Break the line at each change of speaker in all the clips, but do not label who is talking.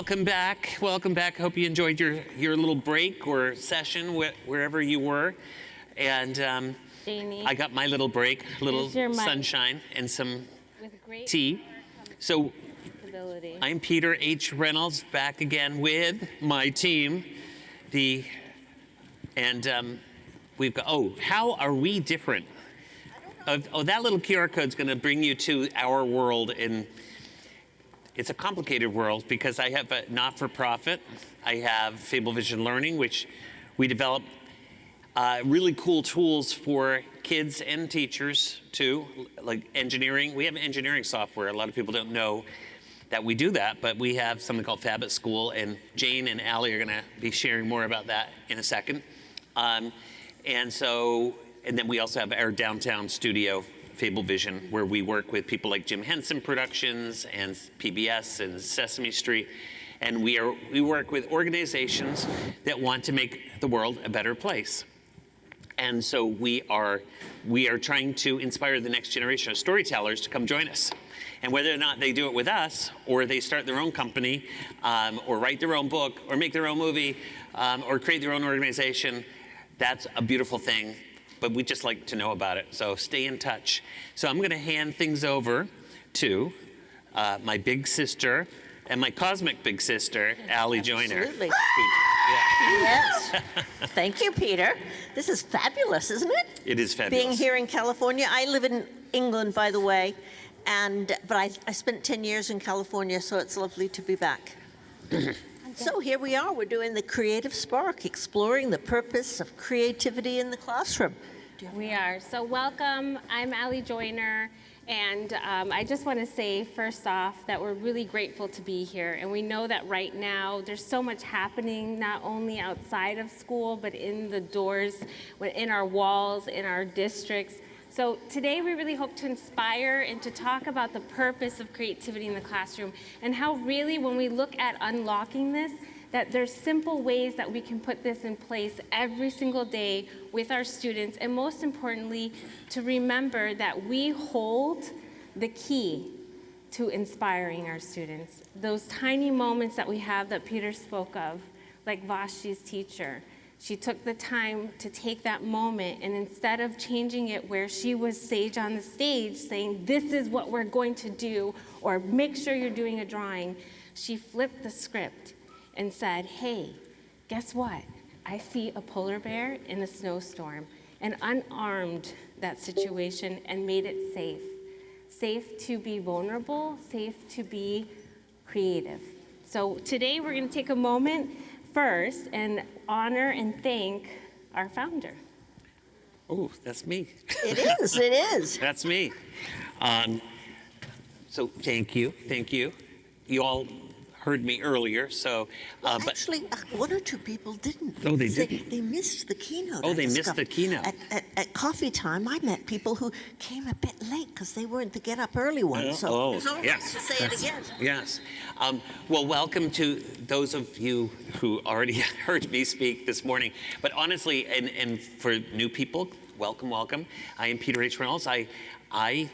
welcome back. Welcome back. Hope you enjoyed your little break or session wherever you were. And
Janie,
I got my little break, a little
your mic.
sunshine and some
with great
tea. So
ability.
I'm Peter H. Reynolds, back again with my team. We've got, how are we different? That little QR code's going to bring you to our world, and it's a complicated world because I have a not-for-profit. I have FableVision Learning, which we develop really cool tools for kids and teachers too, like engineering. We have engineering software. A lot of people don't know that we do that, but we have something called Fab at School, and Jane and Allie are going to be sharing more about that in a second. And then we also have our downtown studio, FableVision, where we work with people like Jim Henson Productions and PBS and Sesame Street. And we work with organizations that want to make the world a better place. And so we are trying to inspire the next generation of storytellers to come join us. And whether or not they do it with us, or they start their own company, or write their own book, or make their own movie, or create their own organization, that's a beautiful thing. But we just like to know about it, so stay in touch. So I'm going to hand things over to my big sister and my cosmic big sister, Allie Joyner.
Absolutely. Yes. Thank you, Peter. This is fabulous, isn't it?
It is fabulous.
Being here in California. I live in England, by the way, but I spent 10 years in California, so it's lovely to be back. So here we are. We're doing the Creative Spark, exploring the purpose of creativity in the classroom.
We are. So welcome. I'm Allie Joyner. And I just want to say, first off, that we're really grateful to be here. And we know that right now there's so much happening, not only outside of school, but in the doors, in our walls, in our districts. So today we really hope to inspire and to talk about the purpose of creativity in the classroom and how really when we look at unlocking this, that there's simple ways that we can put this in place every single day with our students, and most importantly, to remember that we hold the key to inspiring our students. Those tiny moments that we have that Peter spoke of, like Vashti's teacher. She took the time to take that moment, and instead of changing it where she was sage on the stage saying, this is what we're going to do, or make sure you're doing a drawing, she flipped the script and said, hey, guess what? I see a polar bear in a snowstorm, and unarmed that situation and made it safe. Safe to be vulnerable, safe to be creative. So today we're gonna take a moment first and honor and thank our founder.
Oh, that's me.
It is.
That's me. So thank you. You all heard me earlier, so...
Actually, one or two people didn't.
Oh, they didn't?
They missed the keynote.
Oh, they missed the keynote.
At coffee time, I met people who came a bit late because they weren't the get up early ones. So it's all right to say it again.
Yes. Well, welcome to those of you who already heard me speak this morning. But honestly, and for new people, welcome. I am Peter H. Reynolds. I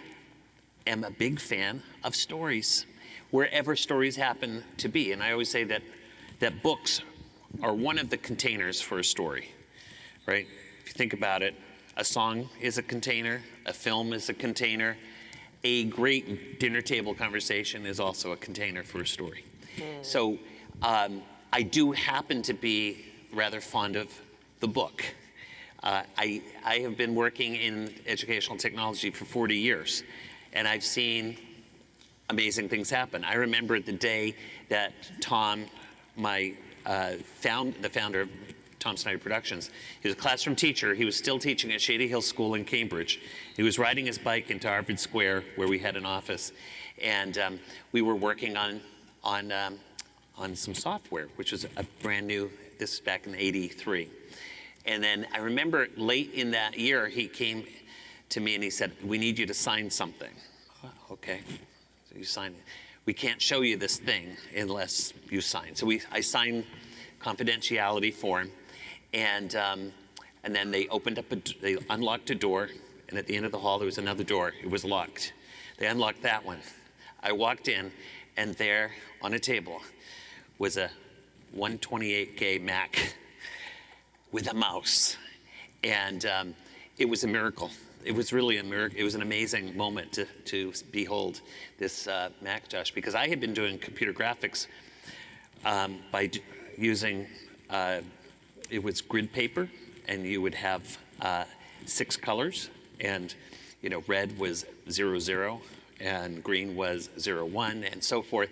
am a big fan of stories, wherever stories happen to be. And I always say that books are one of the containers for a story, right? If you think about it, a song is a container, a film is a container, a great dinner table conversation is also a container for a story. So I do happen to be rather fond of the book. I have been working in educational technology for 40 years, and I've seen amazing things happen. I remember the day that Tom, the founder of Tom Snyder Productions, he was a classroom teacher. He was still teaching at Shady Hill School in Cambridge. He was riding his bike into Harvard Square, where we had an office, and we were working on some software, which was a brand new. This was back in '83, and then I remember late in that year he came to me and he said, "We need you to sign something." Okay. You sign. We can't show you this thing unless you sign. So I signed confidentiality form, and then they they unlocked a door, and at the end of the hall there was another door. It was locked. They unlocked that one. I walked in, and there on a table was a 128K Mac with a mouse. And it was a miracle. It was really a miracle. It was an amazing moment to behold this Macintosh, because I had been doing computer graphics by using, it was grid paper, and you would have 6 colors, and red was 0, 0, and green was 0, 1, and so forth.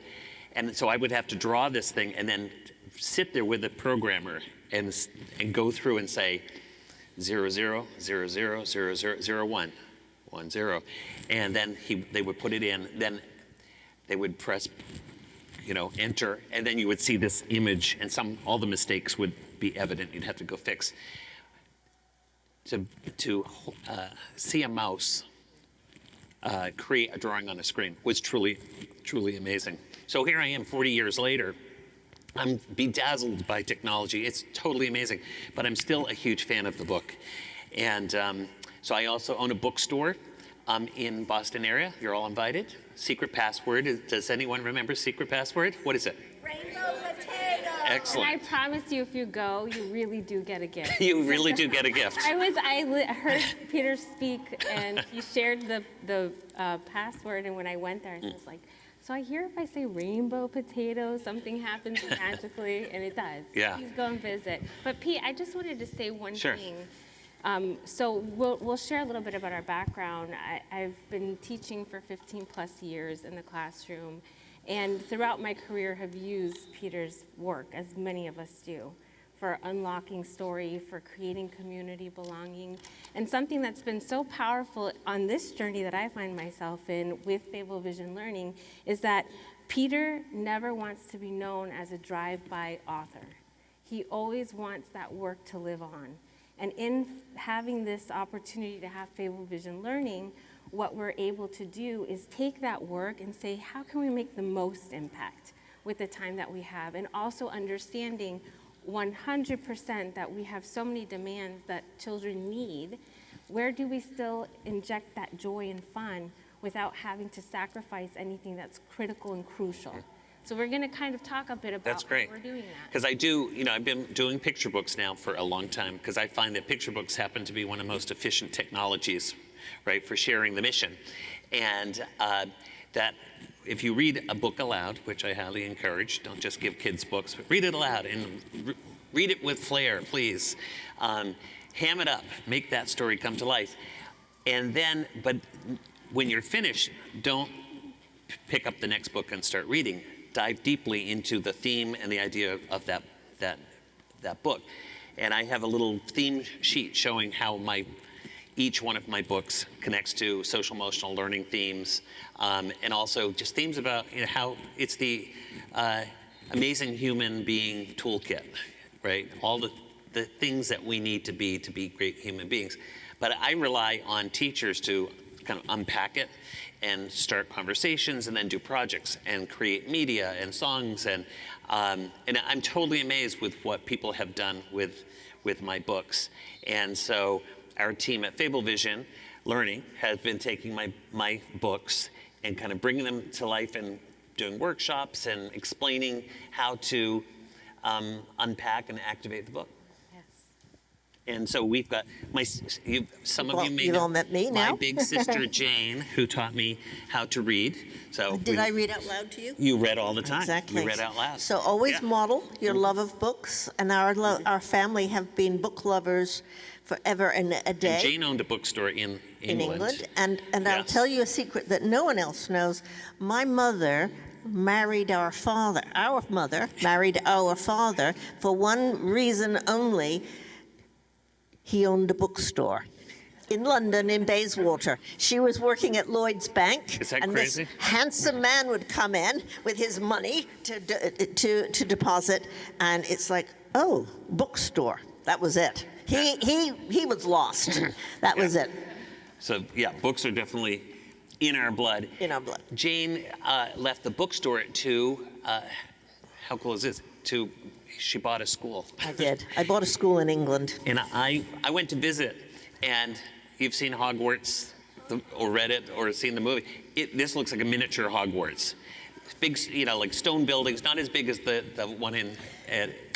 And so I would have to draw this thing and then sit there with the programmer and go through and say 0, 0, 0, 0, 0, 0, 0, 1, 1, 0. And then they would put it in, then they would press enter, and then you would see this image, and all the mistakes would be evident. You'd have to go fix. To see a mouse create a drawing on a screen was truly, truly amazing. So here I am 40 years later. I'm bedazzled by technology. It's totally amazing, but I'm still a huge fan of the book. And so I also own a bookstore in Boston area. You're all invited. Secret password. Does anyone remember secret password? What is it?
Rainbow potato.
Excellent.
And I promise you, if you go, you really do get a gift.
You really do get a gift.
I heard Peter speak, and he shared the password, and when I went there, I was like, so I hear if I say rainbow potato, something happens magically, and it does.
Yeah.
Please go and visit. But Pete, I just wanted to say one
Sure.
thing. So we'll share a little bit about our background. I've been teaching for 15 plus years in the classroom, and throughout my career have used Peter's work, as many of us do, for unlocking story, for creating community belonging. And something that's been so powerful on this journey that I find myself in with FableVision Learning is that Peter never wants to be known as a drive-by author. He always wants that work to live on. And in having this opportunity to have FableVision Learning, what we're able to do is take that work and say, how can we make the most impact with the time that we have? And also understanding 100% that we have so many demands that children need. Where do we still inject that joy and fun without having to sacrifice anything that's critical and crucial? So we're going to kind of talk a bit about
That's great.
how we're doing that.
Because I do, I've been doing picture books now for a long time, because I find that picture books happen to be one of the most efficient technologies, right, for sharing the mission. And that if you read a book aloud, which I highly encourage, don't just give kids books, but read it aloud and read it with flair, please. Ham it up, make that story come to life. And then, but when you're finished, don't pick up the next book and start reading. Dive deeply into the theme and the idea of that book. And I have a little theme sheet showing how each one of my books connects to social emotional learning themes, and also just themes about how it's the amazing human being toolkit, right? All the things that we need to be great human beings. But I rely on teachers to kind of unpack it and start conversations and then do projects and create media and songs. And I'm totally amazed with what people have done with my books. And so our team at FableVision Learning has been taking my books and kind of bringing them to life and doing workshops and explaining how to unpack and activate the book. And so we've got some of you may
You've
know
all met me now.
my big sister Jane, who taught me how to read. So
Did I read out loud to you?
You read all the time.
Exactly.
You read out loud.
So always
Yeah.
model your love of books, and our family have been book lovers forever and a day.
And Jane owned a bookstore in England.
And I'll
Yes.
tell you a secret that no one else knows. My mother married our father. Our mother married our father for one reason only. He owned a bookstore in London, in Bayswater. She was working at Lloyd's Bank.
Is that
and
crazy?
This handsome man would come in with his money to deposit, and it's like, oh, bookstore. That was it. He was lost. That was it.
So yeah, books are definitely in our blood.
In our blood.
Jane left the bookstore to, how cool is this? She bought a school.
I did. I bought a school in England.
And I went to visit, and you've seen Hogwarts or read it or seen the movie. This looks like a miniature Hogwarts. big, like stone buildings, not as big as the one in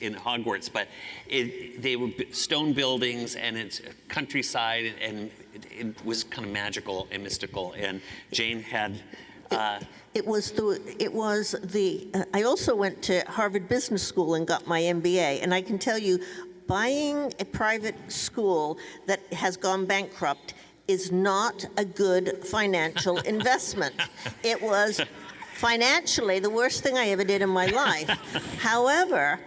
Hogwarts, but they were stone buildings, and it's countryside, and it was kind of magical and mystical. And Jane had.
I also went to Harvard Business School and got my MBA, and I can tell you, buying a private school that has gone bankrupt is not a good financial investment. It was financially the worst thing I ever did in my life. However,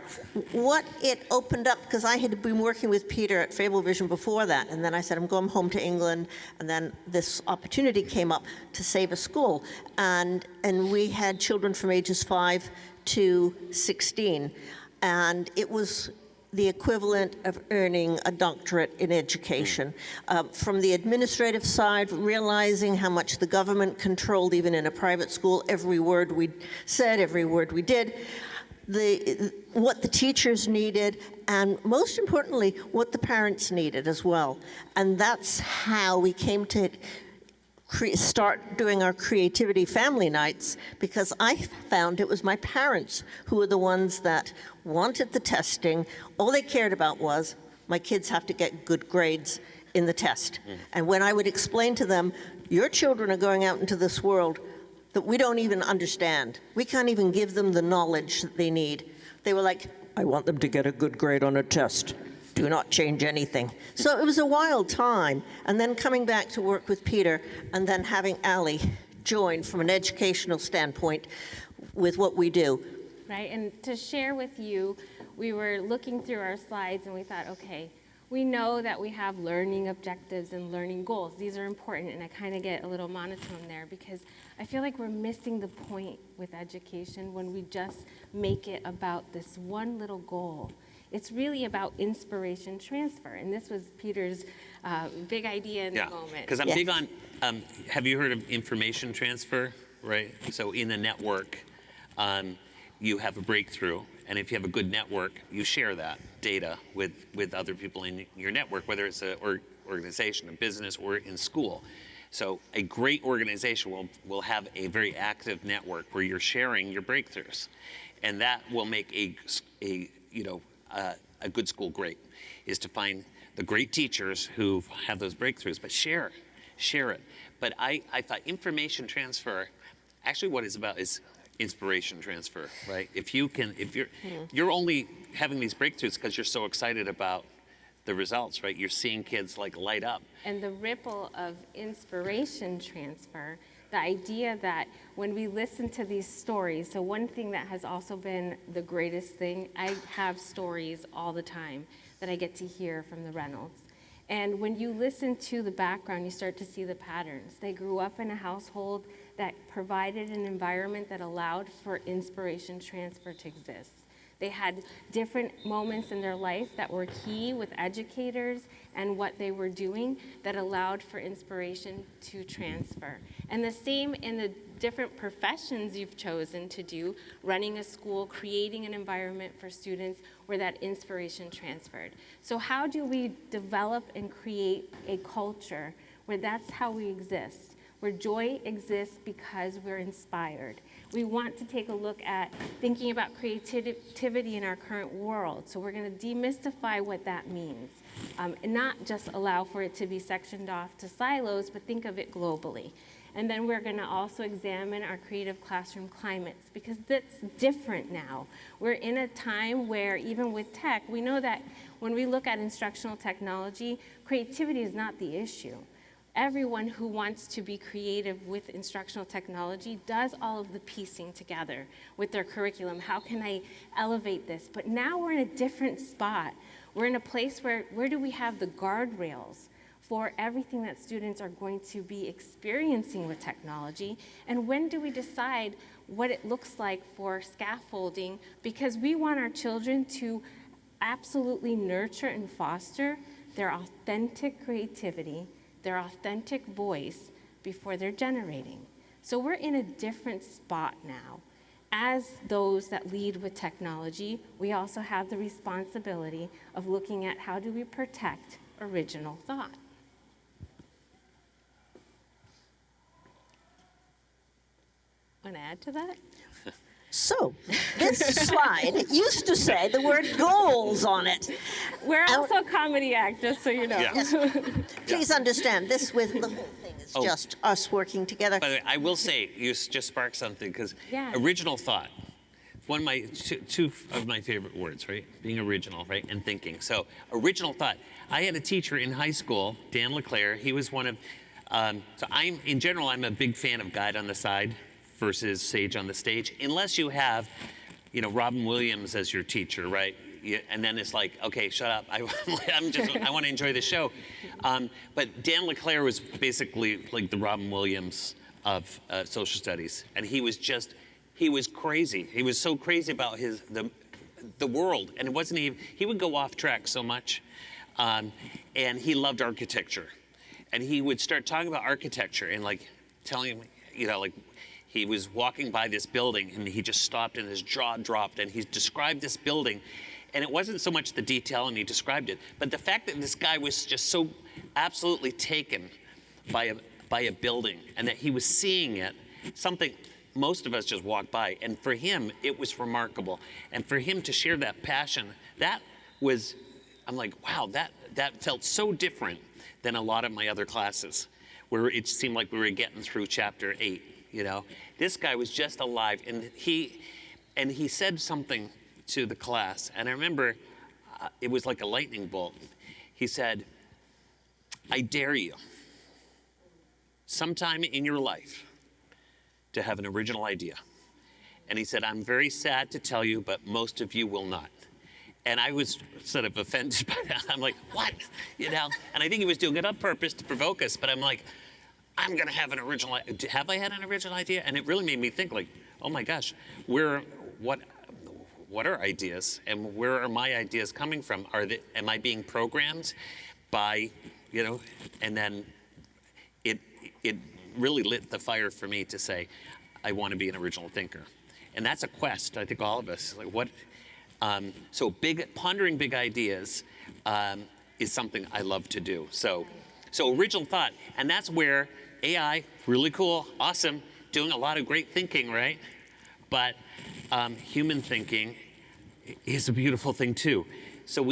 what it opened up, because I had been working with Peter at FableVision before that, and then I said, I'm going home to England, and then this opportunity came up to save a school. And we had children from ages 5 to 16, and it was the equivalent of earning a doctorate in education. From the administrative side, realizing how much the government controlled, even in a private school, every word we said, every word we did, what the teachers needed, and most importantly, what the parents needed as well. And that's how we came to start doing our creativity family nights, because I found it was my parents who were the ones that wanted the testing. All they cared about was, my kids have to get good grades in the test. And when I would explain to them, your children are going out into this world that we don't even understand. We can't even give them the knowledge that they need. They were like, I want them to get a good grade on a test. Do not change anything. So it was a wild time. And then coming back to work with Peter, and then having Allie join from an educational standpoint with what we do.
Right, and to share with you, we were looking through our slides and we thought, okay, we know that we have learning objectives and learning goals. These are important, and I kind of get a little monotone there because I feel like we're missing the point with education when we just make it about this one little goal. It's really about inspiration transfer, and this was Peter's big idea in the moment.
Because I'm big on, have you heard of information transfer, right? So in a network, you have a breakthrough, and if you have a good network, you share that data with other people in your network, whether it's an organization, a business, or in school. So a great organization will have a very active network where you're sharing your breakthroughs, and that will make a good school great, is to find the great teachers who have those breakthroughs, but share it. But I thought information transfer, actually what it's about is inspiration transfer, right? If you're only having these breakthroughs because you're so excited about the results, right? You're seeing kids like light up.
And the ripple of inspiration transfer, the idea that when we listen to these stories, so one thing that has also been the greatest thing, I have stories all the time that I get to hear from the Reynolds. And when you listen to the background, you start to see the patterns. They grew up in a household that provided an environment that allowed for inspiration transfer to exist. They had different moments in their life that were key with educators and what they were doing that allowed for inspiration to transfer. And the same in the different professions you've chosen to do, running a school, creating an environment for students where that inspiration transferred. So how do we develop and create a culture where that's how we exist, where joy exists because we're inspired? We want to take a look at thinking about creativity in our current world. So we're going to demystify what that means, and not just allow for it to be sectioned off to silos, but think of it globally. And then we're going to also examine our creative classroom climates, because that's different now. We're in a time where, even with tech, we know that when we look at instructional technology, creativity is not the issue. Everyone who wants to be creative with instructional technology does all of the piecing together with their curriculum. How can I elevate this? But now we're in a different spot. We're in a place where do we have the guardrails for everything that students are going to be experiencing with technology? And when do we decide what it looks like for scaffolding? Because we want our children to absolutely nurture and foster their authentic creativity, their authentic voice before they're generating. So we're in a different spot now. As those that lead with technology, we also have the responsibility of looking at how do we protect original thought. Want to add to that?
So, this slide used to say the word goals on it.
We're also a comedy act, just so you know.
Yeah.
Please understand, this with the whole thing is just us working together.
By the way, I will say, you just sparked something, because
Yeah.
original thought, one of my, two of my favorite words, right? Being original, right? And thinking. So, original thought. I had a teacher in high school, Dan LeClaire. He was one of, so in general, I'm a big fan of Guide on the Side versus Sage on the Stage, unless you have, Robin Williams as your teacher, right? And then it's like, okay, shut up. I want to enjoy the show. But Dan LeClaire was basically like the Robin Williams of social studies, and he was crazy. He was so crazy about the world, and it wasn't even. He would go off track so much, and he loved architecture, and he would start talking about architecture and like telling me, like. He was walking by this building and he just stopped and his jaw dropped and he described this building. And it wasn't so much the detail and he described it, but the fact that this guy was just so absolutely taken by a building and that he was seeing it, something most of us just walked by. And for him, it was remarkable. And for him to share that passion, I'm like, wow, that felt so different than a lot of my other classes where it seemed like we were getting through chapter 8. This guy was just alive, and he said something to the class, and I remember it was like a lightning bolt. He said, I dare you sometime in your life to have an original idea. And he said, I'm very sad to tell you, but most of you will not. And I was sort of offended by that. I'm like, what? And I think he was doing it on purpose to provoke us, but I'm like, I'm going to have an original idea. Have I had an original idea? And it really made me think, like, oh my gosh, what are ideas? And where are my ideas coming from? Am I being programmed by, and then it really lit the fire for me to say, I want to be an original thinker. And that's a quest, I think all of us. Like so pondering big ideas is something I love to do. So original thought, and that's where AI, really cool, awesome, doing a lot of great thinking, right? But human thinking is a beautiful thing too. So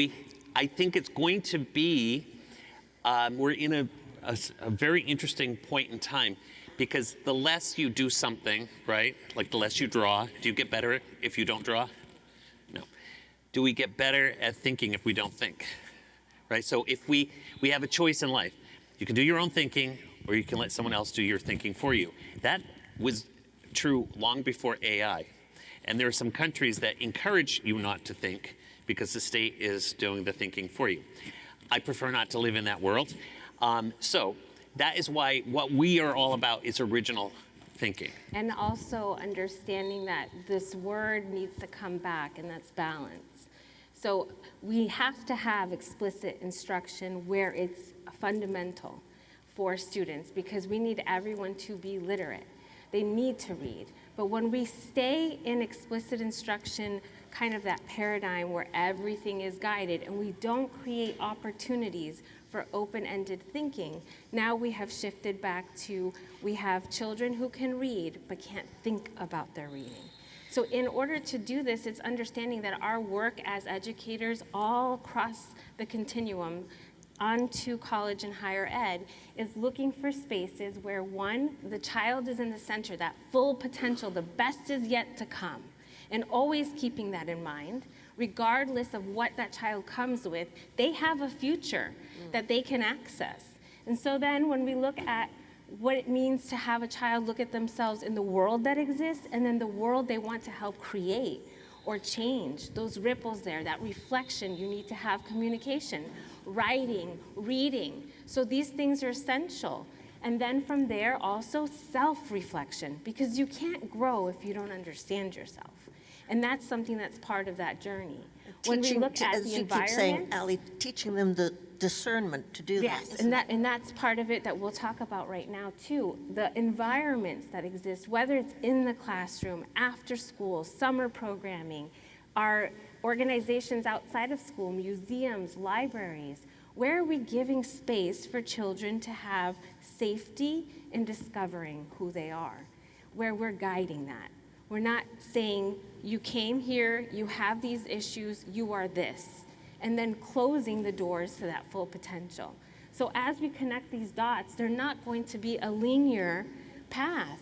I think it's going to be, we're in a very interesting point in time, because the less you do something, right? Like the less you draw. Do you get better if you don't draw? No. Do we get better at thinking if we don't think? Right? So if we have a choice in life, you can do your own thinking, or you can let someone else do your thinking for you. That was true long before AI. And there are some countries that encourage you not to think because the state is doing the thinking for you. I prefer not to live in that world. So that is why what we are all about is original thinking.
And also understanding that this word needs to come back, and that's balance. So we have to have explicit instruction where it's fundamental for students, because we need everyone to be literate. They need to read. But when we stay in explicit instruction, kind of that paradigm where everything is guided, and we don't create opportunities for open-ended thinking, now we have shifted back to, we have children who can read but can't think about their reading. So in order to do this, it's understanding that our work as educators all across the continuum onto college and higher ed is looking for spaces where, one, the child is in the center, that full potential, the best is yet to come, and always keeping that in mind, regardless of what that child comes with, they have a future that they can access. And so then when we look at what it means to have a child look at themselves in the world that exists and then the world they want to help create or change, those ripples there, that reflection, you need to have communication, writing, reading. So these things are essential. And then from there, also self-reflection, because you can't grow if you don't understand yourself. And that's something that's part of that journey. When we look at the environment,
keep saying, Allie, teaching them the discernment to do that.
Yes, and that's part of it that we'll talk about right now too. The environments that exist, whether it's in the classroom, after school, summer programming, our organizations outside of school, museums, libraries, where are we giving space for children to have safety in discovering who they are? Where we're guiding that. We're not saying, you came here, you have these issues, you are this, and then closing the doors to that full potential. So as we connect these dots, they're not going to be a linear path.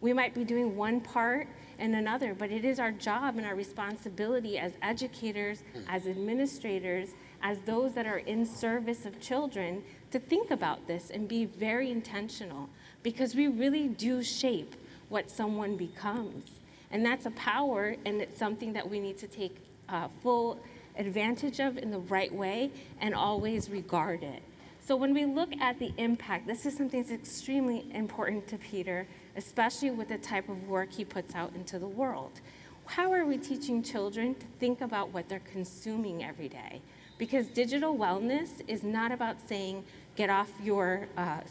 We might be doing one part and another, but it is our job and our responsibility as educators, as administrators, as those that are in service of children, to think about this and be very intentional, because we really do shape what someone becomes. And that's a power, and it's something that we need to take full advantage of in the right way and always regard it. So when we look at the impact, this is something that's extremely important to Peter, especially with the type of work he puts out into the world. How are we teaching children to think about what they're consuming every day? Because digital wellness is not about saying, get off your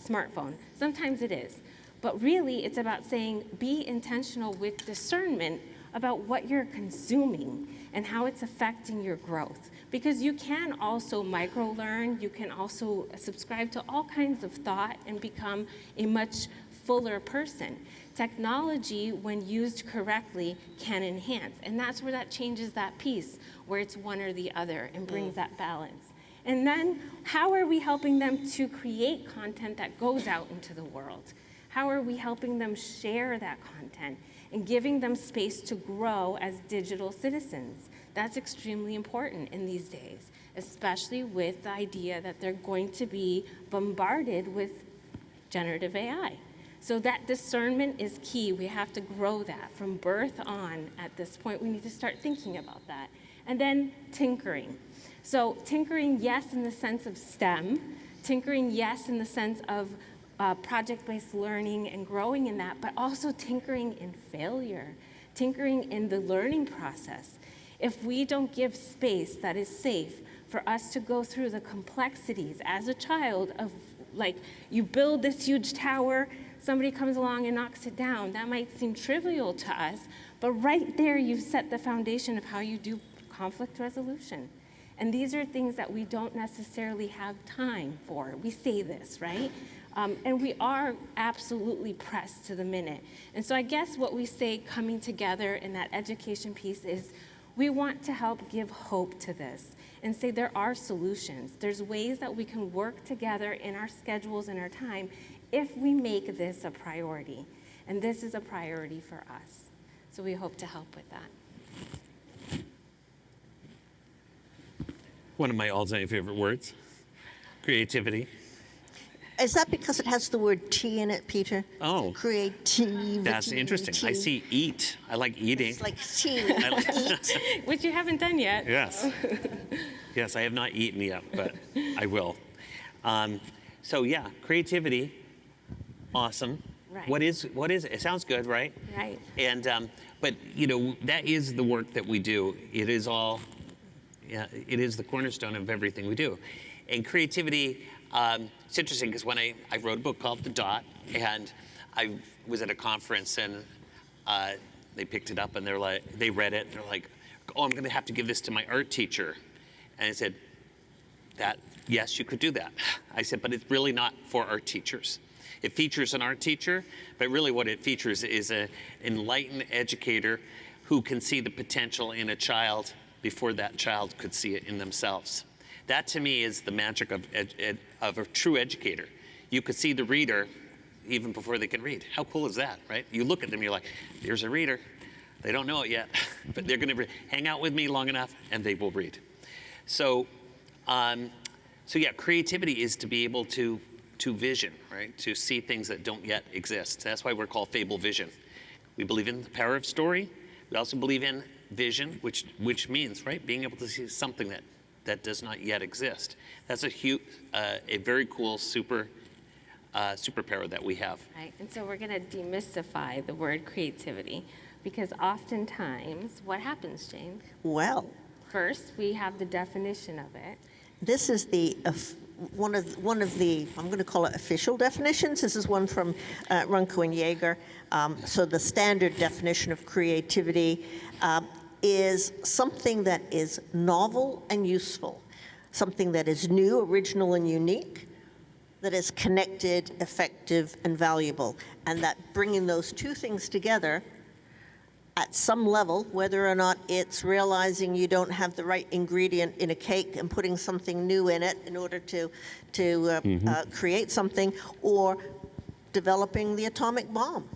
smartphone. Sometimes it is. But really, it's about saying, be intentional with discernment about what you're consuming and how it's affecting your growth. Because you can also micro-learn, you can also subscribe to all kinds of thought and become a much fuller person. Technology, when used correctly, can enhance. And that's where that changes that piece, where it's one or the other and brings that balance. And then, how are we helping them to create content that goes out into the world? How are we helping them share that content and giving them space to grow as digital citizens? That's extremely important in these days, especially with the idea that they're going to be bombarded with generative AI. So that discernment is key. We have to grow that from birth on. At this point, we need to start thinking about that. And then tinkering. So tinkering, yes, in the sense of STEM. Tinkering, yes, in the sense of project-based learning and growing in that, but also tinkering in failure, tinkering in the learning process. If we don't give space that is safe for us to go through the complexities as a child of, like, you build this huge tower, somebody comes along and knocks it down. That might seem trivial to us, but right there you've set the foundation of how you do conflict resolution. And these are things that we don't necessarily have time for. We say this, right? And we are absolutely pressed to the minute. And so I guess what we say coming together in that education piece is we want to help give hope to this and say there are solutions. There's ways that we can work together in our schedules and our time if we make this a priority. And this is a priority for us. So we hope to help with that.
One of my all-time favorite words, creativity.
Is that because it has the word tea in it, Peter?
Oh.
Creativity.
That's interesting. I see eat. I like eating.
It's like tea, eat.
Which you haven't done yet.
Yes. Yes, I have not eaten yet, but I will. So yeah, creativity, awesome.
Right.
What is it? Sounds good, right?
Right.
And but you know, that is the work that we do. It is all. Yeah, it is the cornerstone of everything we do. And creativity. It's interesting because when I wrote a book called The Dot, and I was at a conference and they picked it up and they read it and they're like, oh, I'm going to have to give this to my art teacher. And I said, yes, you could do that. I said, but it's really not for art teachers. It features an art teacher, but really what it features is an enlightened educator who can see the potential in a child before that child could see it in themselves. That to me is the magic of a true educator. You could see the reader even before they can read. How cool is that, right? You look at them, you're like, there's a reader. They don't know it yet, but they're going to hang out with me long enough and they will read. So yeah, creativity is to be able to vision, right? To see things that don't yet exist. That's why we're called FableVision. We believe in the power of story. We also believe in vision, which means, right, being able to see something that does not yet exist. That's a very cool superpower that we have.
Right, and so we're going to demystify the word creativity, because oftentimes, what happens, Jane?
Well,
First, we have the definition of it.
this is the one of the, I'm going to call it official definitions. This is one from Runco and Jaeger. So the standard definition of creativity is something that is novel and useful, something that is new, original, and unique, that is connected, effective, and valuable. And that bringing those two things together at some level, whether or not it's realizing you don't have the right ingredient in a cake and putting something new in it in order to create something, or developing the atomic bomb.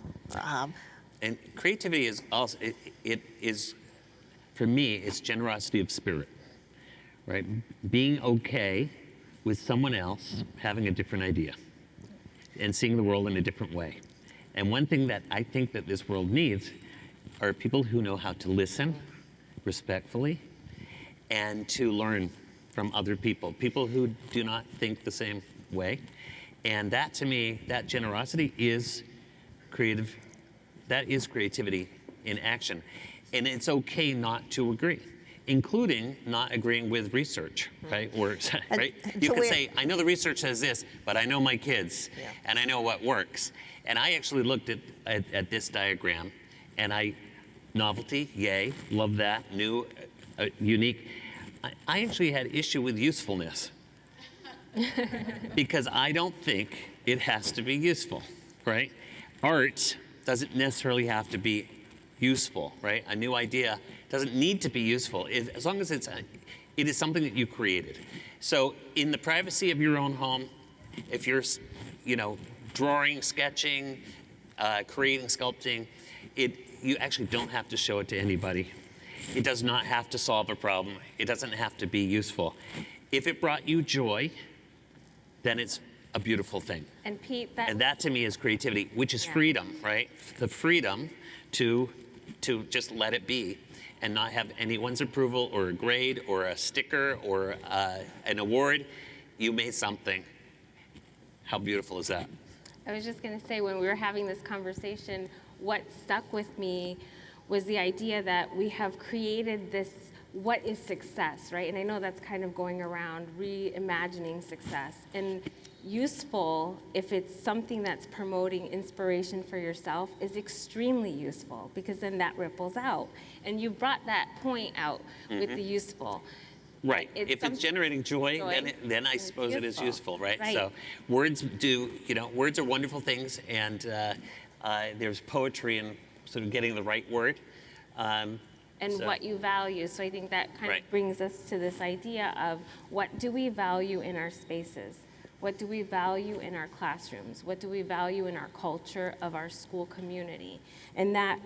And creativity is also, it is, for me, it's generosity of spirit, right? Being okay with someone else having a different idea and seeing the world in a different way. And one thing that I think that this world needs are people who know how to listen respectfully and to learn from other people, people who do not think the same way. And that, to me, that generosity is creative. That is creativity in action. And it's okay not to agree, including not agreeing with research, right? Or, right? You can say, I know the research says this, but I know my kids, and I know what works. And I actually looked at this diagram, and novelty, yay, love that, new, unique. I actually had issue with usefulness because I don't think it has to be useful, right? Art doesn't necessarily have to be useful, right? A new idea doesn't need to be useful as long as it is something that you created. So in the privacy of your own home, if you're, drawing, sketching, creating, sculpting, you actually don't have to show it to anybody. It does not have to solve a problem. It doesn't have to be useful. If it brought you joy, then it's a beautiful thing.
And Pete,
that to me is creativity, which is freedom, right? The freedom to just let it be and not have anyone's approval or a grade or a sticker or an award. You made something. How beautiful is that?
I was just going to say, when we were having this conversation, what stuck with me was the idea that we have created this, what is success, right? And I know that's kind of going around reimagining success. And useful, if it's something that's promoting inspiration for yourself, is extremely useful, because then that ripples out. And you brought that point out with the useful.
Right. If it's generating joy, then I suppose it is useful, right? So words are wonderful things, and there's poetry in sort of getting the right word.
What you value. So I think that kind of brings us to this idea of, what do we value in our spaces? What do we value in our classrooms? What do we value in our culture of our school community? And that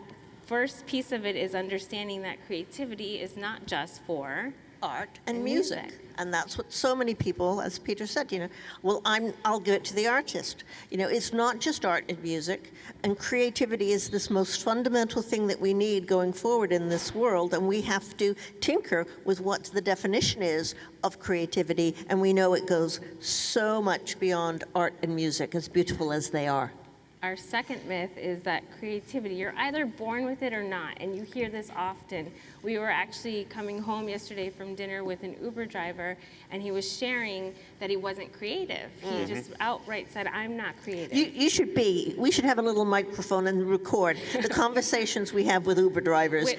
first piece of it is understanding that creativity is not just for
art and music. And that's what so many people, as Peter said, I'll give it to the artist. It's not just art and music, and creativity is this most fundamental thing that we need going forward in this world, and we have to tinker with what the definition is of creativity, and we know it goes so much beyond art and music, as beautiful as they are.
Our second myth is that creativity, you're either born with it or not, and you hear this often. We were actually coming home yesterday from dinner with an Uber driver, and he was sharing that he wasn't creative. He just outright said, I'm not creative.
You should be. We should have a little microphone and record the conversations we have with Uber drivers.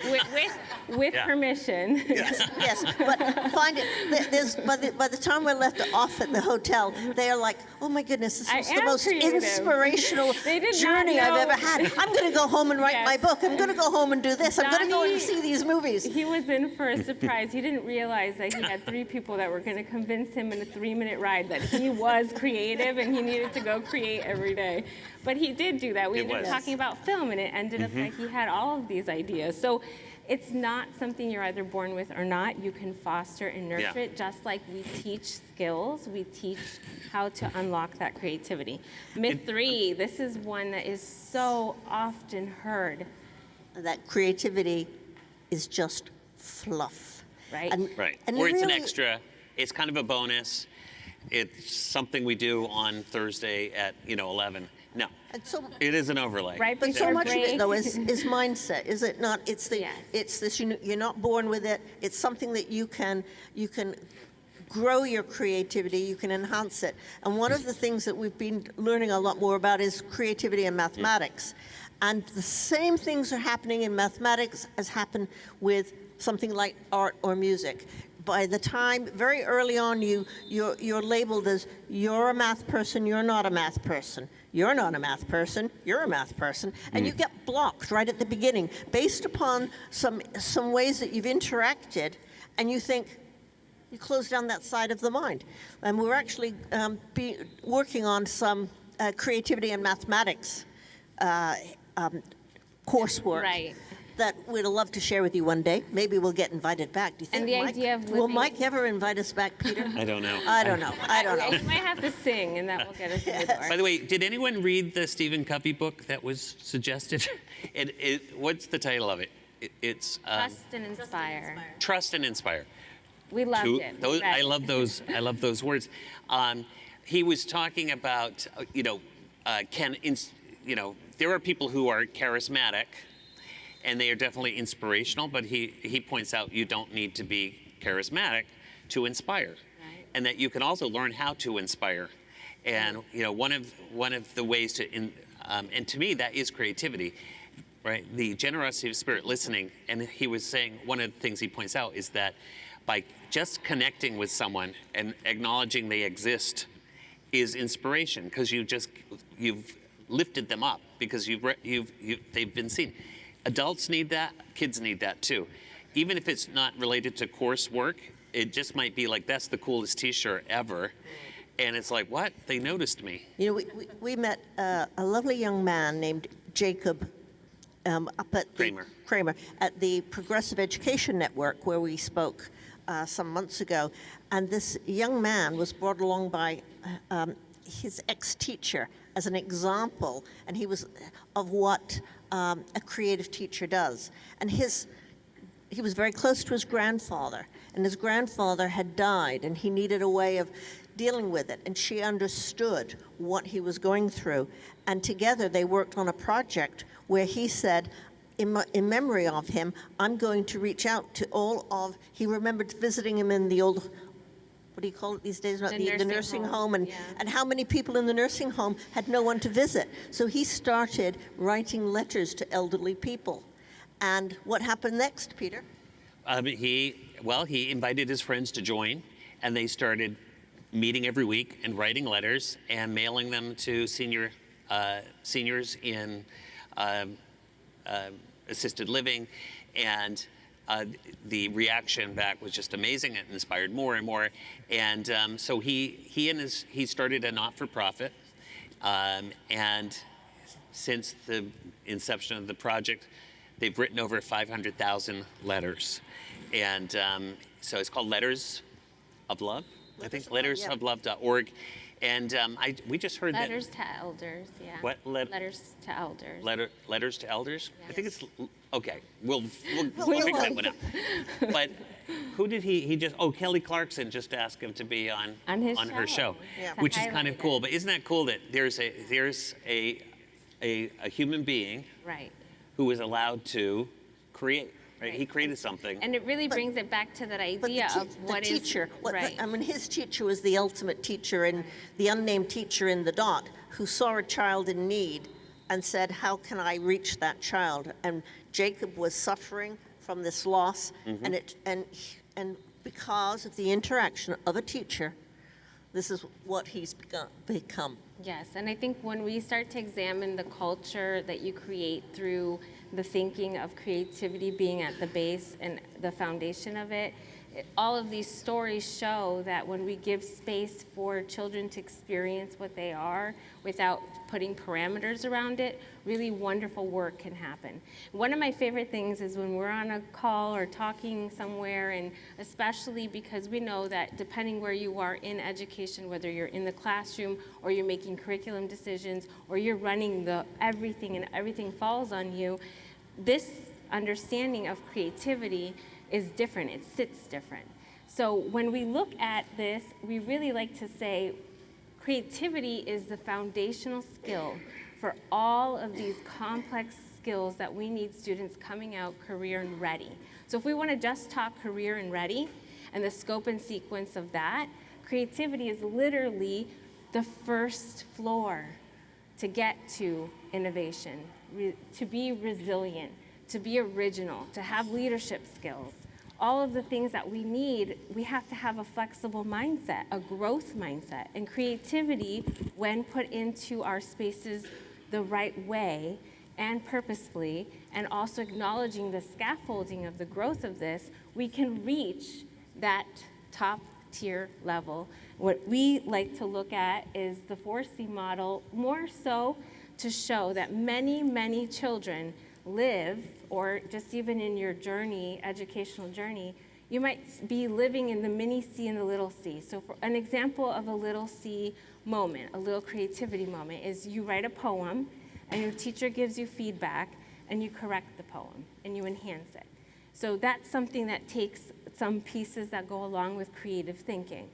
With permission.
Yes, but find it. By the time we're left off at the hotel, they are like, oh my goodness, this was the most inspirational journey I've ever had. I'm going to go home and write my book. I'm going to go home and do this. I'm going to go and see these movies.
He was in for a surprise. He didn't realize that he had 3 people that were going to convince him in a 3-minute ride that he was creative and he needed to go create every day. But he did do that. We ended up talking about film, and it ended up that he had all of these ideas. So it's not something you're either born with or not. You can foster and nurture it, just like we teach skills. We teach how to unlock that creativity. Myth 3, this is one that is so often heard.
That creativity is just fluff.
Right.
Or it's an extra. It's kind of a bonus. It's something we do on Thursday at 11. No, it is an overlay.
Right,
but so much of it, though, is mindset, is it not? It's this. You're not born with it. It's something that you can grow your creativity. You can enhance it. And one of the things that we've been learning a lot more about is creativity and mathematics. And the same things are happening in mathematics as happen with something like art or music. by the time, very early on, you're labeled as you're a math person, you're not a math person. You're not a math person, you're a math person. And you get blocked right at the beginning based upon some ways that you've interacted, and you think, you close down that side of the mind. And we're actually working on some creativity and mathematics coursework.
Right.
That we'd love to share with you one day. Maybe we'll get invited back. Do you think
And the
Mike,
idea of
will
living-
Mike ever invite us back, Peter?
I don't know.
I don't know. I don't know.
You might have to sing, and that will get us in the door.
By the way, did anyone read the Stephen Covey book that was suggested? What's the title of it? It's
Trust and inspire.
Trust and Inspire.
We loved it. We read
I
it.
love those. I love those words. He was talking about, there are people who are charismatic, and they are definitely inspirational. But he points out you don't need to be charismatic to inspire,
Right.
and that you can also learn how to inspire. And one of the ways to, and to me, that is creativity. Right, the generosity of spirit, listening, and he was saying one of the things he points out is that by just connecting with someone and acknowledging they exist is inspiration, because you've lifted them up because they've been seen. Adults need that, kids need that too. Even if it's not related to coursework, it just might be like, that's the coolest T-shirt ever, and it's like, what? They noticed me.
We met a lovely young man named Jacob. Up at the
Kramer
at the Progressive Education Network, where we spoke some months ago, and this young man was brought along by his ex-teacher as an example, and he was of what a creative teacher does. And he was very close to his grandfather, and his grandfather had died, and he needed a way of dealing with it, and she understood what he was going through, and together they worked on a project where he said, in memory of him, I'm going to reach out to he remembered visiting him in the old, what do you call it these days? The nursing home, and how many people in the nursing home had no one to visit. So he started writing letters to elderly people. And what happened next, Peter?
He invited his friends to join, and they started meeting every week and writing letters and mailing them to seniors in assisted living, and the reaction back was just amazing. It inspired more and more, and so he started a not-for-profit, and since the inception of the project, they've written over 500,000 letters, and so it's called Letters of Love. I think lettersoflove.org. And we just heard
Letters to elders, yeah.
What?
Letters to elders.
Letters to elders?
Yes.
I think it's, okay, we'll figure that one out. But who did he just, Kelly Clarkson just asked him to be on her show,
Yeah.
which is kind
highlight
of cool.
it.
But isn't that cool that there's a human being
Right.
who is allowed to create, right? He
Right.
created something.
And it really brings it back to that idea of what is
teacher,
right.
his teacher was the ultimate teacher, and the unnamed teacher in the dot, who saw a child in need and said, how can I reach that child? And Jacob was suffering from this loss, and because of the interaction of a teacher, this is what he's become.
Yes, and I think when we start to examine the culture that you create through the thinking of creativity being at the base and the foundation of it, all of these stories show that when we give space for children to experience what they are without putting parameters around it, really wonderful work can happen. One of my favorite things is when we're on a call or talking somewhere, and especially because we know that depending where you are in education, whether you're in the classroom or you're making curriculum decisions or you're running everything and everything falls on you, this understanding of creativity is different. It sits different. So when we look at this, we really like to say creativity is the foundational skill for all of these complex skills that we need students coming out career and ready. So if we want to just talk career and ready and the scope and sequence of that, creativity is literally the first floor to get to innovation, to be resilient, to be original, to have leadership skills. all of the things that we need, we have to have a flexible mindset, a growth mindset. And creativity, when put into our spaces the right way and purposefully, and also acknowledging the scaffolding of the growth of this, we can reach that top tier level. What we like to look at is the 4C model, more so to show that many, many children live, or just even in your journey, educational journey, you might be living in the mini C and the little c. So for an example of a little c moment, a little creativity moment, is you write a poem and your teacher gives you feedback and you correct the poem and you enhance it. So that's something that takes some pieces that go along with creative thinking.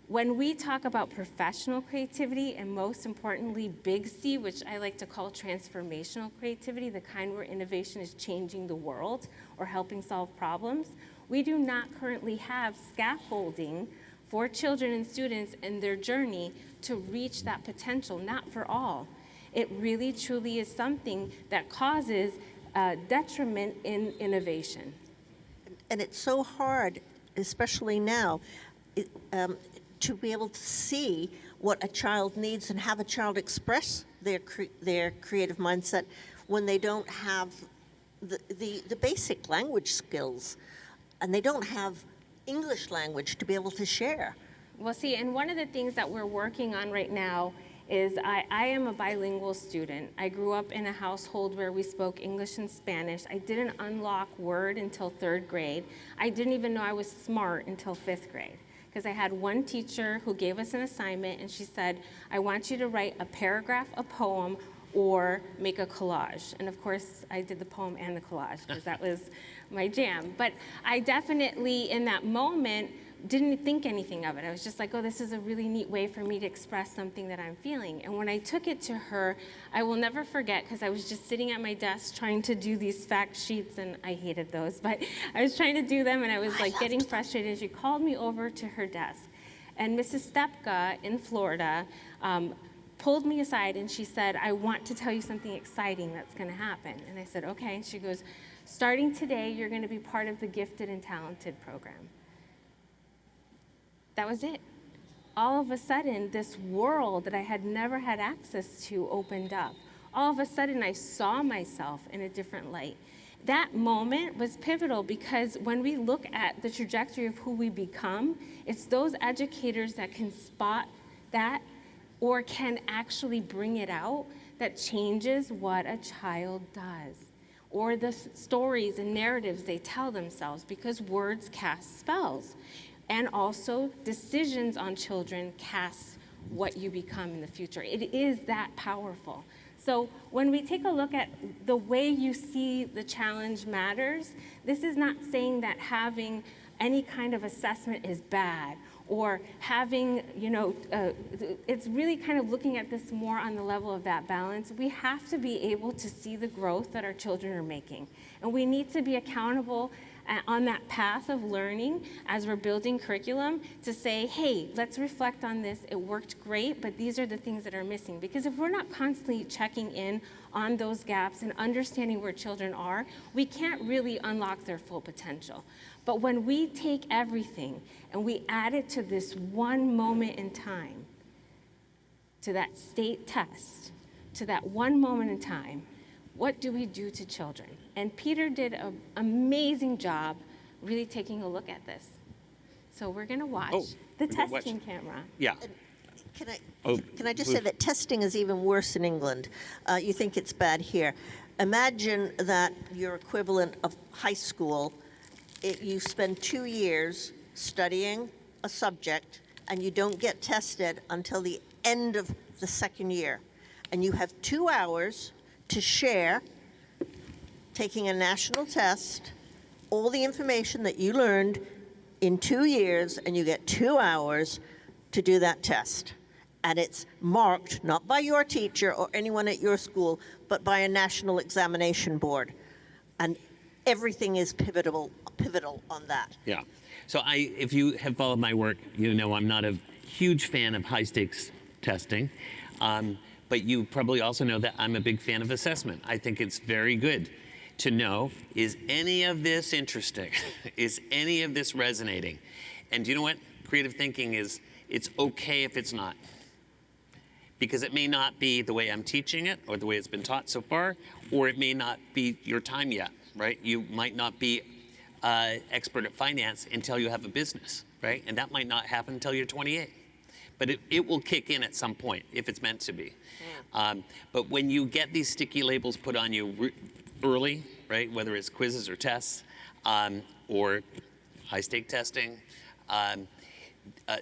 When we talk about professional creativity, and most importantly, big C, which I like to call transformational creativity, the kind where innovation is changing the world or helping solve problems, we do not currently have scaffolding for children and students in their journey to reach that potential, not for all. It really, truly is something that causes detriment in innovation.
And it's so hard, especially now, to be able to see what a child needs and have a child express their creative mindset when they don't have the basic language skills, and they don't have English language to be able to share.
Well, see, and one of the things that we're working on right now is I am a bilingual student. I grew up in a household where we spoke English and Spanish. I didn't unlock Word until 3rd grade. I didn't even know I was smart until 5th grade, because I had one teacher who gave us an assignment, and she said, I want you to write a paragraph, a poem, or make a collage. And of course, I did the poem and the collage, because that was my jam. But I definitely, in that moment, didn't think anything of it. I was just like, oh, this is a really neat way for me to express something that I'm feeling. And when I took it to her, I will never forget, because I was just sitting at my desk trying to do these fact sheets, and I hated those, but I was trying to do them, and I was like getting frustrated. She called me over to her desk, and Mrs. Stepka in Florida pulled me aside, and she said, I want to tell you something exciting that's gonna happen. And I said, okay. And she goes, starting today, you're gonna be part of the Gifted and Talented program. That was it. All of a sudden, this world that I had never had access to opened up. All of a sudden, I saw myself in a different light. That moment was pivotal, because when we look at the trajectory of who we become, it's those educators that can spot that or can actually bring it out that changes what a child does, or the stories and narratives they tell themselves, because words cast spells. And also, decisions on children cast what you become in the future. It is that powerful. So when we take a look at the way you see the challenge matters, this is not saying that having any kind of assessment is bad, or having, it's really kind of looking at this more on the level of that balance. We have to be able to see the growth that our children are making. And we need to be accountable on that path of learning as we're building curriculum to say, hey, let's reflect on this. It worked great, but these are the things that are missing. Because if we're not constantly checking in on those gaps and understanding where children are, we can't really unlock their full potential. But when we take everything and we add it to this one moment in time, to that state test, to that one moment in time, what do we do to children? And Peter did an amazing job really taking a look at this. So we're going to watch the testing camera.
Yeah.
Can I just say that testing is even worse in England? You think it's bad here. Imagine that your equivalent of high school, you spend 2 years studying a subject, and you don't get tested until the end of the 2nd year. And you have 2 hours to share, taking a national test, all the information that you learned in 2 years, and you get 2 hours to do that test. And it's marked not by your teacher or anyone at your school, but by a national examination board. And everything is pivotal on that.
Yeah. So if you have followed my work, you know I'm not a huge fan of high-stakes testing. But you probably also know that I'm a big fan of assessment. I think it's very good to know, is any of this interesting? Is any of this resonating? And do you know what creative thinking is? It's okay if it's not. Because it may not be the way I'm teaching it or the way it's been taught so far, or it may not be your time yet, right? You might not be expert at finance until you have a business, right? And that might not happen until you're 28. But it will kick in at some point if it's meant to be. Yeah. But when you get these sticky labels put on you early, right, whether it's quizzes or tests or high-stake testing,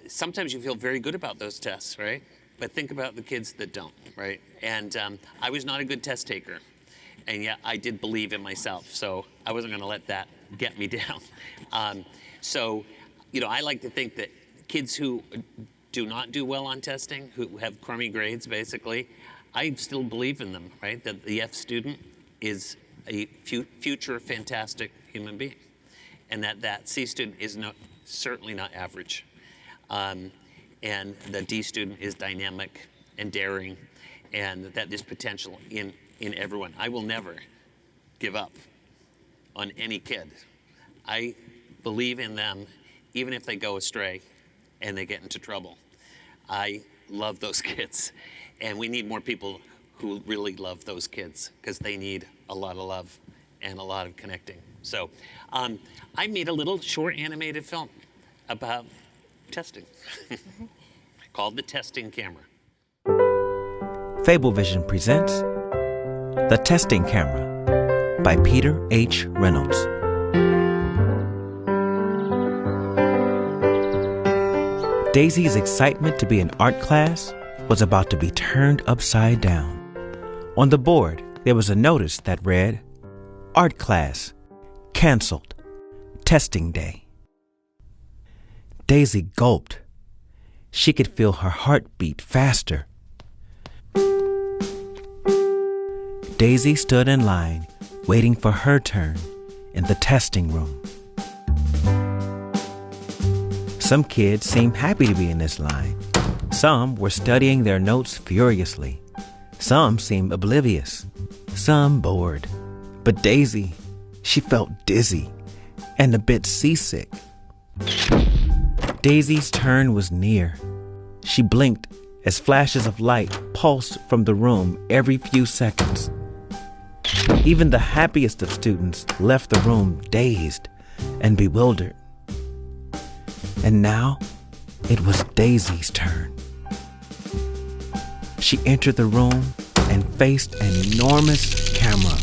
sometimes you feel very good about those tests, right? But think about the kids that don't, right? And I was not a good test taker, and yet I did believe in myself, so I wasn't going to let that get me down. So, you know, I like to think that kids who do not do well on testing, who have crummy grades, basically, I still believe in them, right? That the F student is a future fantastic human being, and that C student is certainly not average. And the D student is dynamic and daring, and that there's potential in everyone. I will never give up on any kid. I believe in them, even if they go astray and they get into trouble. I love those kids, and we need more people who really love those kids, because they need a lot of love and a lot of connecting. So I made a little short animated film about testing called The Testing Camera.
FableVision presents The Testing Camera by Peter H. Reynolds. Daisy's excitement to be in art class was about to be turned upside down. On the board, there was a notice that read, "Art class, canceled, testing day." Daisy gulped. She could feel her heart beat faster. Daisy stood in line, waiting for her turn in the testing room. Some kids seemed happy to be in this line. Some were studying their notes furiously. Some seemed oblivious. Some bored. But Daisy, she felt dizzy and a bit seasick. Daisy's turn was near. She blinked as flashes of light pulsed from the room every few seconds. Even the happiest of students left the room dazed and bewildered. And now it was Daisy's turn. She entered the room and faced an enormous camera.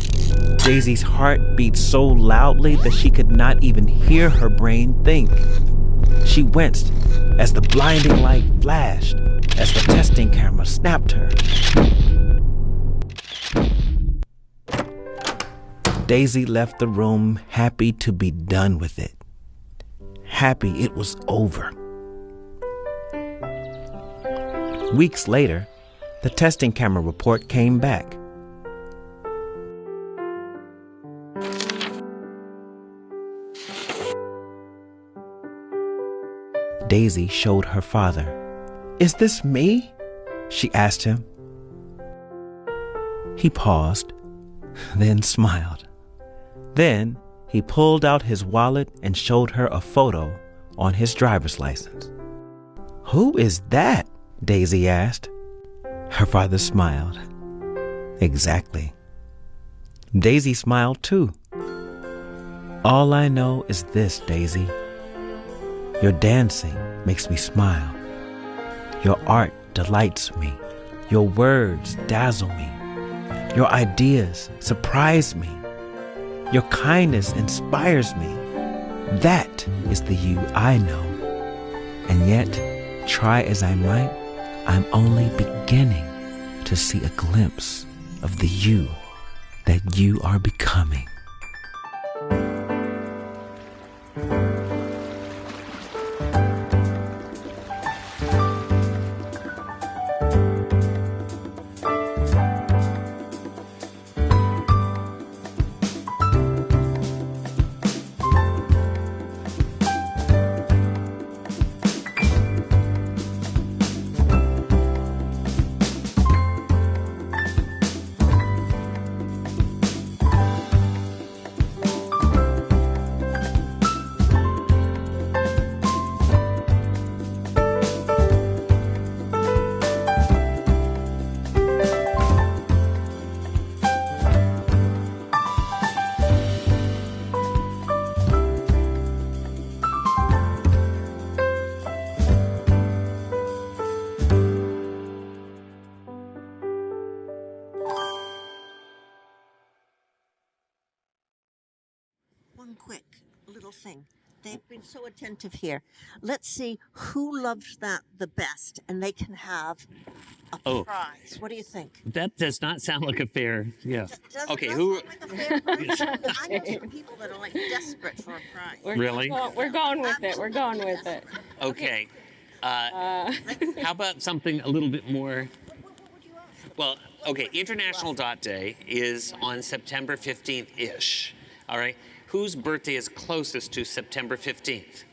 Daisy's heart beat so loudly that she could not even hear her brain think. She winced as the blinding light flashed, as the testing camera snapped her. Daisy left the room happy to be done with it. Happy it was over. Weeks later, the testing camera report came back. Daisy showed her father. "Is this me?" she asked him. He paused, then smiled. Then he pulled out his wallet and showed her a photo on his driver's license. "Who is that?" Daisy asked. Her father smiled. "Exactly." Daisy smiled too. "All I know is this, Daisy. Your dancing makes me smile. Your art delights me. Your words dazzle me. Your ideas surprise me. Your kindness inspires me. That is the you I know. And yet, try as I might, I'm only beginning to see a glimpse of the you that you are becoming."
they've been so attentive here. Let's see who loved that the best, and they can have a
Oh.
prize. What do you think?
That does not sound like a fair. Yeah.
Does
Okay.
it
Who?
sound like a fair prize? I know some people that are like desperate for a prize.
Really?
We're going with it. We're going with it.
Okay. How about something a little bit more? Well, okay. International Dot Day is on September 15th-ish. All right. Whose birthday is closest to September 15th?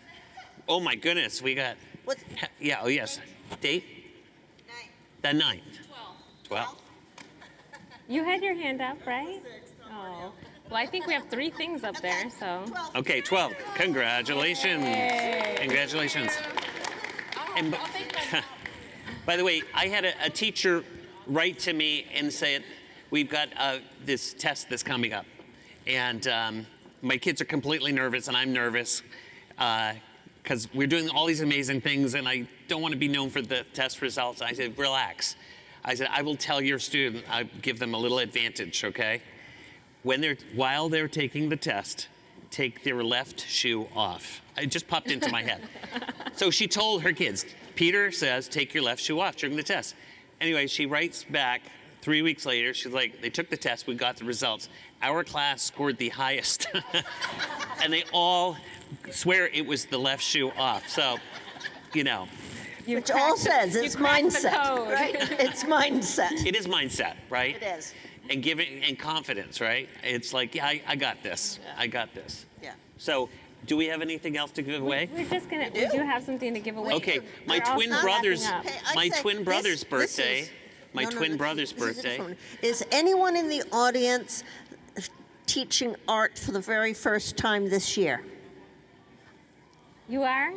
Oh my goodness, we got.
What's
Yeah. Oh yes. Date? The 9th. 12.
You had your hand up, right? Oh. Well, I think we have 3 things up there, so.
Okay, 12. Congratulations. Congratulations. And by the way, I had a teacher write to me and say, we've got this test that's coming up. And my kids are completely nervous, and I'm nervous because we're doing all these amazing things, and I don't want to be known for the test results. I said, relax. I said, I will tell your student, I give them a little advantage, okay? While they're taking the test, take their left shoe off. It just popped into my head. So she told her kids, Peter says, take your left shoe off during the test. Anyway, she writes back 3 weeks later, she's like, they took the test, we got the results. Our class scored the highest. And they all swear it was the left shoe off. So, you know.
Which all says it's mindset,
code.
right? It's mindset.
It is mindset, right?
It is.
And giving and confidence, right? It's like, yeah, I got this.
Yeah.
I got this.
Yeah.
So, do we have anything else to give away?
We're just gonna. We do have something to give away.
Okay, my
We're
twin
also
brother's
wrapping up.
Hey, I
my
say
twin brother's
this
birthday.
is-
My
no, no,
twin
no,
brother's
this is a
birthday.
different one. Is anyone in the audience teaching art for the very first time this year?
You are?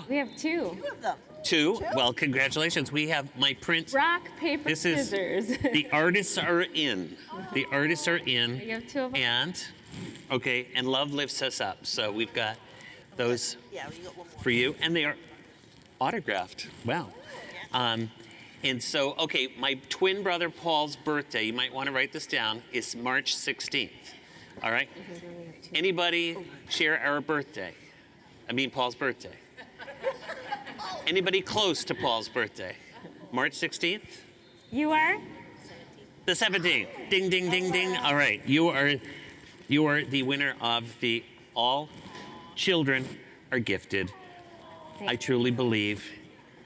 We have 2.
Two of them.
Two. Well, congratulations. We have my print.
Rock, paper,
This is
scissors.
the artists are in. The artists are in.
You have 2 of them?
And okay, and love lifts us up. So we've got those
Yeah, you got one more.
for you, and they are autographed. Wow. And so, okay, my twin brother Paul's birthday, you might want to write this down, is March 16th. All right? Anybody share our birthday? I mean, Paul's birthday. Anybody close to Paul's birthday? March 16th?
You are?
The 17th. Ding, ding, ding, ding. All right. You are the winner of the All Children Are Gifted. I truly believe.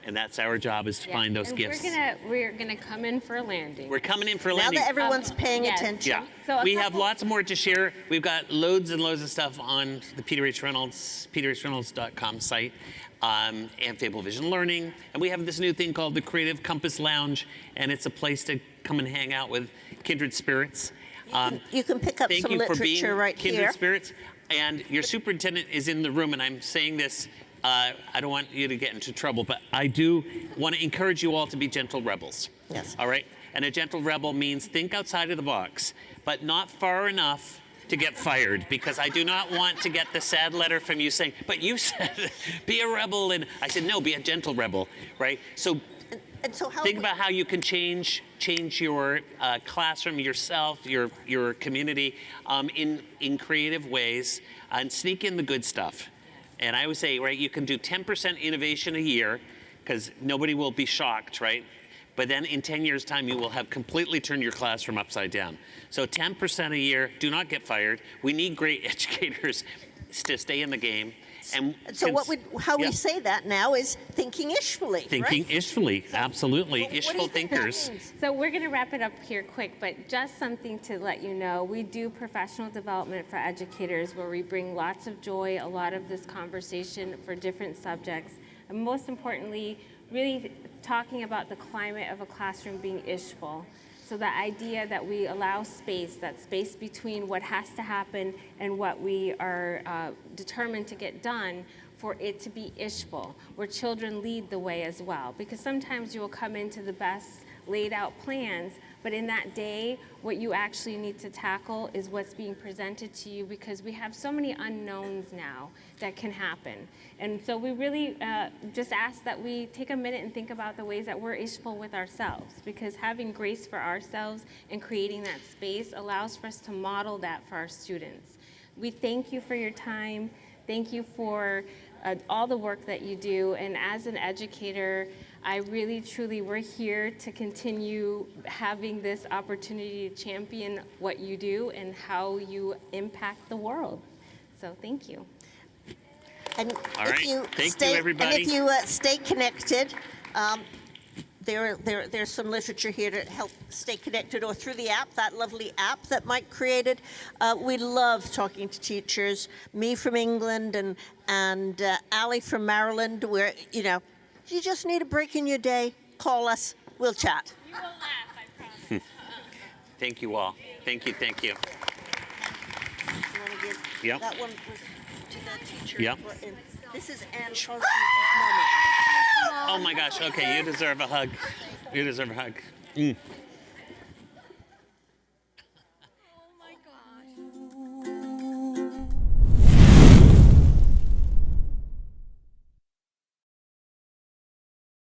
And that's our job, is to
Yeah.
find those
And
gifts.
We're gonna come in for a landing.
We're coming in for a
Now
landing.
that everyone's paying
yes.
attention.
Yeah.
So a
We have
couple-
lots more to share. We've got loads and loads of stuff on the Peter H. Reynolds, peterhreynolds.com site, and FableVision Learning. And we have this new thing called the Creative Compass Lounge, and it's a place to come and hang out with kindred spirits.
You can pick up
Thank
some
you for being
literature right
kindred
here.
spirits. And your superintendent is in the room, and I'm saying this, I don't want you to get into trouble, but I do want to encourage you all to be gentle rebels.
Yes.
All right? And a gentle rebel means think outside of the box, but not far enough to get fired, because I do not want to get the sad letter from you saying, but you said be a rebel, and I said, no, be a gentle rebel, right? So
And so how
think about how you can change your classroom, yourself, your community in creative ways, and sneak in the good stuff. And I would say, right, you can do 10% innovation a year, because nobody will be shocked, right? But then in 10 years' time, you will have completely turned your classroom upside down. So 10% a year, do not get fired. We need great educators to stay in the game. And
So how we
Yeah.
say that now is thinking ishfully,
Thinking
right?
ishfully, absolutely.
What do you
Ishful
think that
thinkers.
means?
So we're going to wrap it up here quick, but just something to let you know. We do professional development for educators where we bring lots of joy, a lot of this conversation for different subjects, and most importantly, really talking about the climate of a classroom being ishful. So the idea that we allow space, that space between what has to happen and what we are determined to get done, for it to be ishful, where children lead the way as well. Because sometimes you will come into the best laid out plans, but in that day, what you actually need to tackle is what's being presented to you, because we have so many unknowns now that can happen. And so we really just ask that we take a minute and think about the ways that we're ishful with ourselves, because having grace for ourselves and creating that space allows for us to model that for our students. We thank you for your time. Thank you for all the work that you do. And as an educator, I really, truly, we're here to continue having this opportunity to champion what you do and how you impact the world. So thank you.
And
All
if
right.
you
Thank
stay,
you, everybody.
And if you stay connected, there's some literature here to help stay connected, or through the app, that lovely app that Mike created. We love talking to teachers. Me from England and Allie from Maryland. Where you just need a break in your day. Call us. We'll chat.
You will laugh, I promise.
Thank you all. Thank you. Thank you.
You want to give
Yep.
that one was to the teacher.
Yep.
This is Ann Crosby's mama.
Oh my gosh. Okay, you deserve a hug. You deserve a hug.